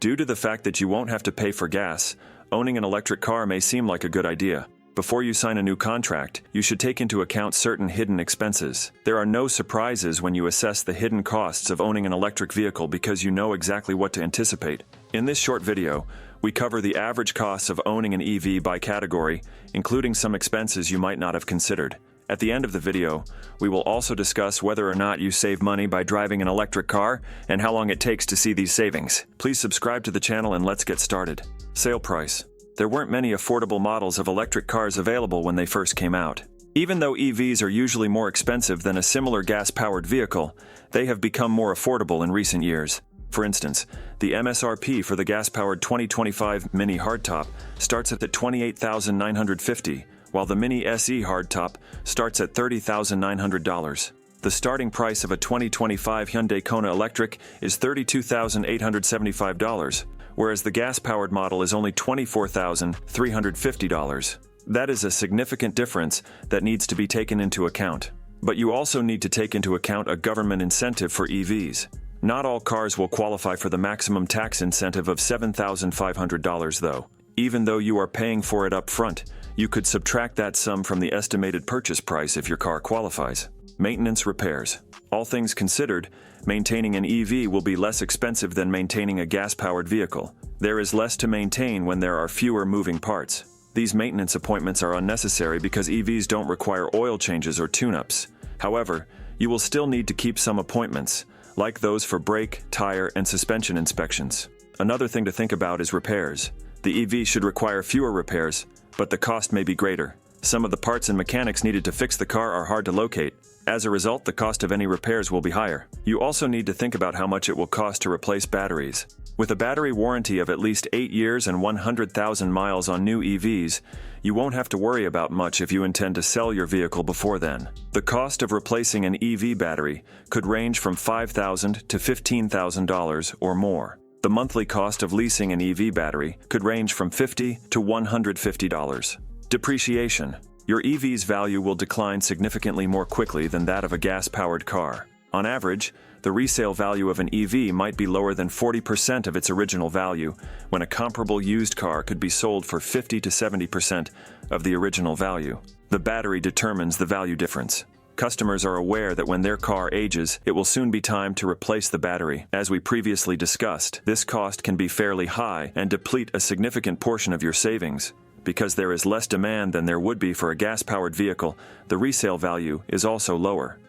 Due to the fact that you won't have to pay for gas, owning an electric car may seem like a good idea. Before you sign a new contract, you should take into account certain hidden expenses. There are no surprises when you assess the hidden costs of owning an electric vehicle because you know exactly what to anticipate. In this short video, we cover the average costs of owning an EV by category, including some expenses you might not have considered. At the end of the video, we will also discuss whether or not you save money by driving an electric car and how long it takes to see these savings. Please subscribe to the channel and let's get started. Sale price. There weren't many affordable models of electric cars available when they first came out. Even though EVs are usually more expensive than a similar gas-powered vehicle, they have become more affordable in recent years. For instance, the MSRP for the gas-powered 2025 Mini Hardtop starts at $28,950, while the Mini SE Hardtop starts at $30,900. The starting price of a 2025 Hyundai Kona Electric is $32,875, whereas the gas-powered model is only $24,350. That is a significant difference that needs to be taken into account. But you also need to take into account a government incentive for EVs. Not all cars will qualify for the maximum tax incentive of $7,500 though. Even though you are paying for it up front, you could subtract that sum from the estimated purchase price if your car qualifies. Maintenance repairs. All things considered, maintaining an EV will be less expensive than maintaining a gas-powered vehicle. There is less to maintain when there are fewer moving parts. These maintenance appointments are unnecessary because EVs don't require oil changes or tune-ups. However, you will still need to keep some appointments, like those for brake, tire, and suspension inspections. Another thing to think about is repairs. The EV should require fewer repairs, but the cost may be greater. Some of the parts and mechanics needed to fix the car are hard to locate. As a result, the cost of any repairs will be higher. You also need to think about how much it will cost to replace batteries. With a battery warranty of at least 8 years and 100,000 miles on new EVs, you won't have to worry about much if you intend to sell your vehicle before then. The cost of replacing an EV battery could range from $5,000 to $15,000 or more. The monthly cost of leasing an EV battery could range from $50 to $150. Depreciation. Your EV's value will decline significantly more quickly than that of a gas-powered car. On average, the resale value of an EV might be lower than 40% of its original value, when a comparable used car could be sold for 50 to 70% of the original value. The battery determines the value difference. Customers are aware that when their car ages, it will soon be time to replace the battery. As we previously discussed, this cost can be fairly high and deplete a significant portion of your savings. Because there is less demand than there would be for a gas-powered vehicle, the resale value is also lower.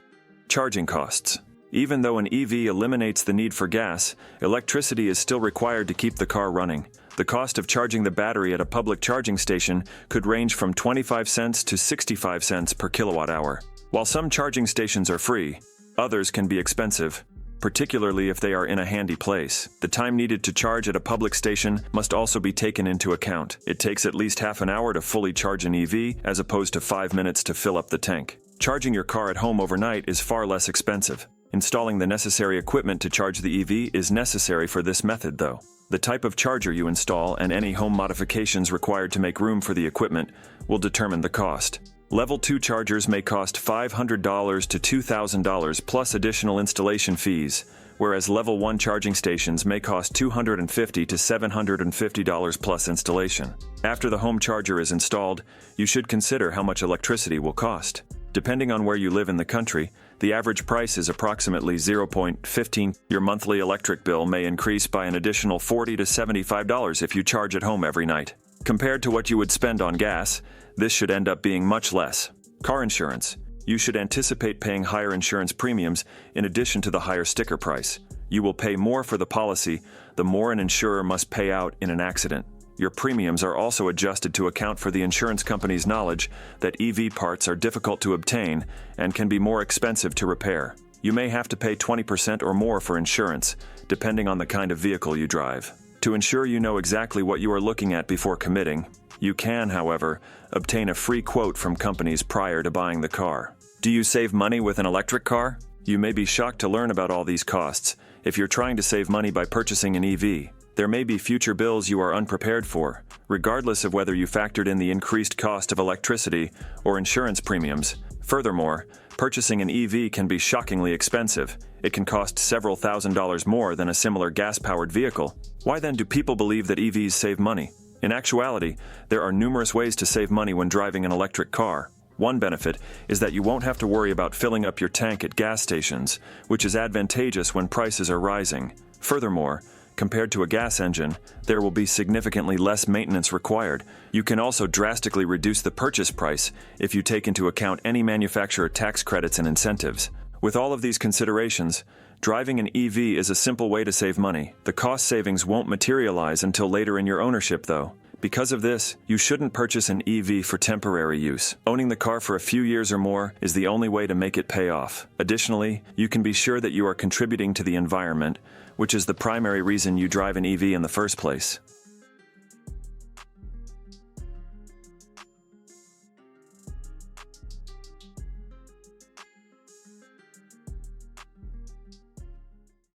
Charging costs. Even though an EV eliminates the need for gas, electricity is still required to keep the car running. The cost of charging the battery at a public charging station could range from 25 cents to 65 cents per kilowatt hour. While some charging stations are free, others can be expensive, particularly if they are in a handy place. The time needed to charge at a public station must also be taken into account. It takes at least half an hour to fully charge an EV, as opposed to 5 minutes to fill up the tank. Charging your car at home overnight is far less expensive. Installing the necessary equipment to charge the EV is necessary for this method, though. The type of charger you install and any home modifications required to make room for the equipment will determine the cost. Level 2 chargers may cost $500 to $2,000 plus additional installation fees, whereas Level 1 charging stations may cost $250 to $750 plus installation. After the home charger is installed, you should consider how much electricity will cost. Depending on where you live in the country, the average price is approximately $0.15. Your monthly electric bill may increase by an additional $40 to $75 if you charge at home every night. Compared to what you would spend on gas, this should end up being much less. Car insurance. You should anticipate paying higher insurance premiums in addition to the higher sticker price. You will pay more for the policy, the more an insurer must pay out in an accident. Your premiums are also adjusted to account for the insurance company's knowledge that EV parts are difficult to obtain and can be more expensive to repair. You may have to pay 20% or more for insurance, depending on the kind of vehicle you drive. To ensure you know exactly what you are looking at before committing, you can, however, obtain a free quote from companies prior to buying the car. Do you save money with an electric car? You may be shocked to learn about all these costs if you're trying to save money by purchasing an EV. There may be future bills you are unprepared for. Regardless of whether you factored in the increased cost of electricity or insurance premiums, Furthermore, purchasing an EV can be shockingly expensive. It can cost several $1,000s more than a similar gas-powered vehicle. Why then do people believe that EVs save money? In actuality, there are numerous ways to save money when driving an electric car. One benefit is that you won't have to worry about filling up your tank at gas stations, which is advantageous when prices are rising. Furthermore, compared to a gas engine, there will be significantly less maintenance required. You can also drastically reduce the purchase price if you take into account any manufacturer tax credits and incentives. With all of these considerations, driving an EV is a simple way to save money. The cost savings won't materialize until later in your ownership, though. Because of this, you shouldn't purchase an EV for temporary use. Owning the car for a few years or more is the only way to make it pay off. Additionally, you can be sure that you are contributing to the environment, which is the primary reason you drive an EV in the first place.